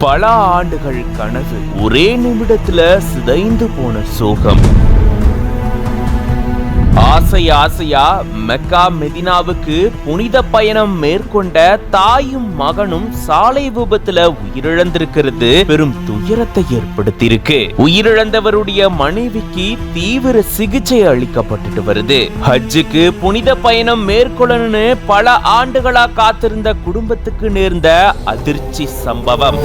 பல ஆண்டுகள் கனவு ஒரே நிமிடத்துல சிதைந்து போன சோகம். ஆசையா மெக்கா மெதினாவுக்கு புனித பயணம் மேற்கொண்ட தாயும் மகனும் சாலை விபத்துல உயிரிழந்திருக்கிறது பெரும் துயரத்தை ஏற்படுத்தியிருக்கு. உயிரிழந்தவருடைய மனைவிக்கு தீவிர சிகிச்சை அளிக்கப்பட்டு வருது. ஹஜ்ஜுக்கு புனித பயணம் மேற்கொள்ளணும்னு பல ஆண்டுகளா காத்திருந்த குடும்பத்துக்கு நேர்ந்த அதிர்ச்சி சம்பவம்.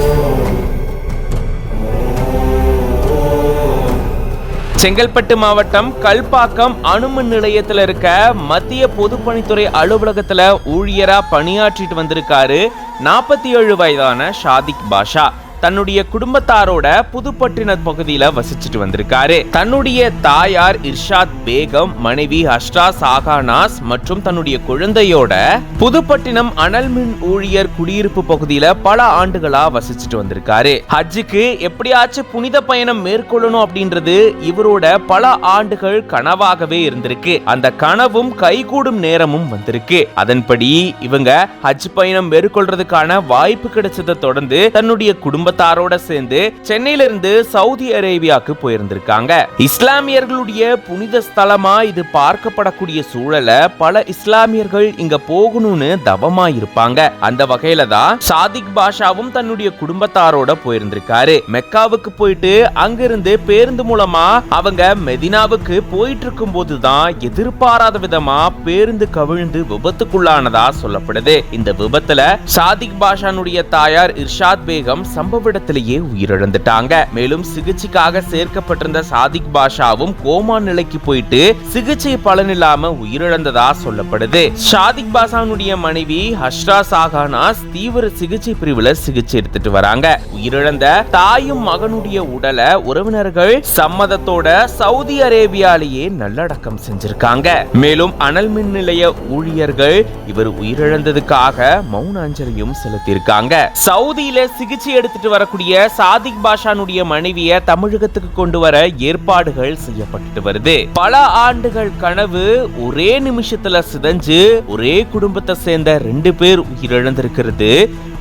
செங்கல்பட்டு மாவட்டம் கல்பாக்கம் அணுமின் நிலையத்தில் இருக்க மத்திய பொதுப்பணித்துறை அலுவலகத்துல ஊழியரா பணியாற்றிட்டு வந்திருக்காரு 47 வயதான சாதிக் பாஷா. தன்னுடைய குடும்பத்தாரோட புதுப்பட்டினம் பகுதியில வசிச்சுட்டு வந்திருக்காரு. தன்னுடைய தாயார் இர்ஷாத் பேகம், மனைவி ஹஷ்ரா சாகானாஸ் மற்றும் தன்னுடைய குழந்தையோட புதுப்பட்டினம் அனல்மின் ஊழியர் குடியிருப்பு பகுதியில பல ஆண்டுகளா வசிச்சுட்டு வந்திருக்காரு. ஹஜ்ஜுக்கு எப்படியாச்சும் புனித பயணம் மேற்கொள்ளணும் அப்படின்றது இவரோட பல ஆண்டுகள் கனவாகவே இருந்திருக்கு. அந்த கனவும் கைகூடும் நேரமும் வந்திருக்கு. அதன்படி இவங்க ஹஜ் பயணம் மேற்கொள்றதுக்கான வாய்ப்பு கிடைச்சதை தொடர்ந்து தன்னுடைய குடும்பத்தாரோட சேர்ந்து சென்னையிலிருந்து சவுதி அரேபியாவுக்கு போயிருந்திருக்காங்க. இஸ்லாமியர்களுடைய புனித ஸ்தலமா இது பார்க்கப்படக்கூடிய சூழல பல இஸ்லாமியர்கள் இங்க போகணும்னு தவமா இருப்பாங்க. அந்த வகையில தான் சாதிக் பாஷாவும் தன்னுடைய குடும்பத்தாரோட போயிருந்திருக்காரு. மெக்காவுக்கு போயிட்டு அங்கிருந்து பேருந்து மூலமா அவங்க மெதினாவுக்கு போயிட்டு இருக்கும் போதுதான் எதிர்பாராத விதமா பேருந்து கவிழ்ந்து விபத்துக்குள்ளானதா சொல்லப்படுது. இந்த விபத்துல சாதிக் பாஷானுடைய தாயார் இர்ஷாத் பேகம் சம்பவ இடத்திலேயே உயிரிழந்துட்டாங்க. மேலும் சிகிச்சைக்காக சேர்க்கப்பட்டிருந்த சாதிக் பாஷாவும் கோமா நிலைக்கு போயிட்டு சிகிச்சை பலனில்லாம உயிரிழந்ததா சொல்லப்படுது. சாதிக் பாஷானுடைய மனைவி ஹஷ்ரா சாகானாஸ் தீவிர சிகிச்சை பிரிவுல சிகிச்சை எடுத்துட்டு வராங்க. உயிரிழந்த தாயும் மகனுடைய உடலை உறவினர்கள் சம்மதத்தோட சவுதி அரேபியாலேயே நல்லடக்கம் செஞ்சிருக்காங்க. மேலும் அனல் மின் நிலைய ஊழியர்கள் இவர் உயிரிழந்ததுக்காக மௌன அஞ்சலியும் செலுத்தியிருக்காங்க. சவுதியில சிகிச்சை எடுத்துட்டு வரக்கூடிய சாதிக் பாஷானுடைய மனைவிய தமிழகத்துக்கு கொண்டு வர ஏற்பாடுகள் செய்யப்பட்டு வருது. பல ஆண்டுகள் கனவு ஒரே நிமிஷத்துல சிதைஞ்சு ஒரே குடும்பத்தை சேர்ந்த 2 பேர் உயிரிழந்திருக்கிறது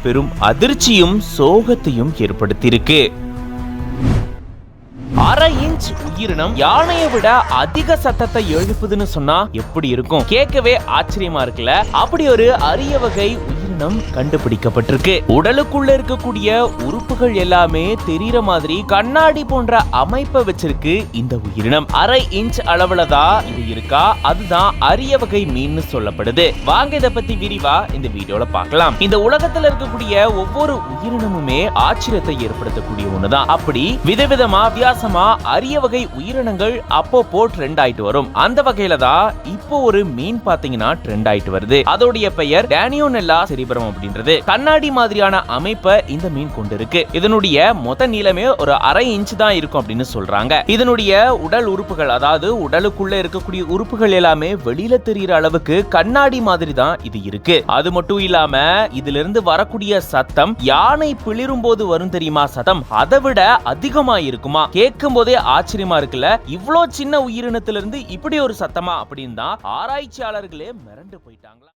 பெரும் அதிர்ச்சியும் சோகத்தையும் ஏற்படுத்தியிருக்கு. 1/2 இன்ச் உயிரினம் யானையை விட அதிக சத்தத்தை எழுப்புதுன்னு சொன்னா எப்படி இருக்கும்? கேட்கவே ஆச்சரியமா இருக்குல்ல. அப்படி ஒரு அரிய வகை உயிரினம் கண்டுபிடிக்கப்பட்டிருக்கு. உடலுக்குள்ள இருக்கக்கூடிய உறுப்புகள் எல்லாமே தெரியற மாதிரி கண்ணாடி போன்ற அமைப்பை வச்சிருக்கு இந்த உயிரினம். 1/2 இன்ச் அளவுல தான் இது இருக்கா. அதுதான் அரிய வகை மீன் சொல்லப்படுது. வாங்க இத பத்தி விரிவா இந்த வீடியோல பார்க்கலாம். இந்த உலகத்துல இருக்கக்கூடிய ஒவ்வொரு உயிரினமுமே ஆச்சரியத்தை ஏற்படுத்தக்கூடிய ஒண்ணுதான். அப்படி விதவிதமா அரிய வகை உயிரினங்கள் அப்பப்போ ட்ரெண்ட் ஆயிட்டு வரும். அந்த வகையில தான் இப்போ ஒரு மீன் பாத்தீங்கன்னா ட்ரெண்ட் ஆயிட்டு வருது. அதோடைய பெயர் டேனியோனெல்லா செரிபரம் அப்படின்றது. கண்ணாடி மாதிரியான அமைப்பை இந்த மீன் கொண்டிருக்கு. இதனுடைய மொத்த நீளமே ஒரு 1/2 இன்ச் தான் இருக்கும் அப்படின்னு சொல்றாங்க. இதனுடைய உடல் உறுப்புகள், அதாவது உடலுக்குள்ள இருக்கக்கூடிய உறுப்புகள் எல்லாமே வெளியில தெரிகிற அளவுக்கு கண்ணாடி மாதிரி தான் இது இருக்கு. அது மட்டும் இல்லாம இதுல இருந்து வரக்கூடிய சத்தம் யானை பிளிரும் போது வரும் தெரியுமா சத்தம், அதை விட அதிகமா இருக்குமா. கேட்கும் போதே ஆச்சரியமா இருக்குல்ல. இவ்வளவு சின்ன உயிரினத்திலிருந்து இப்படி ஒரு சத்தமா அப்படின்னு தான் ஆராய்ச்சியாளர்களே மிரண்டு போயிட்டாங்களா.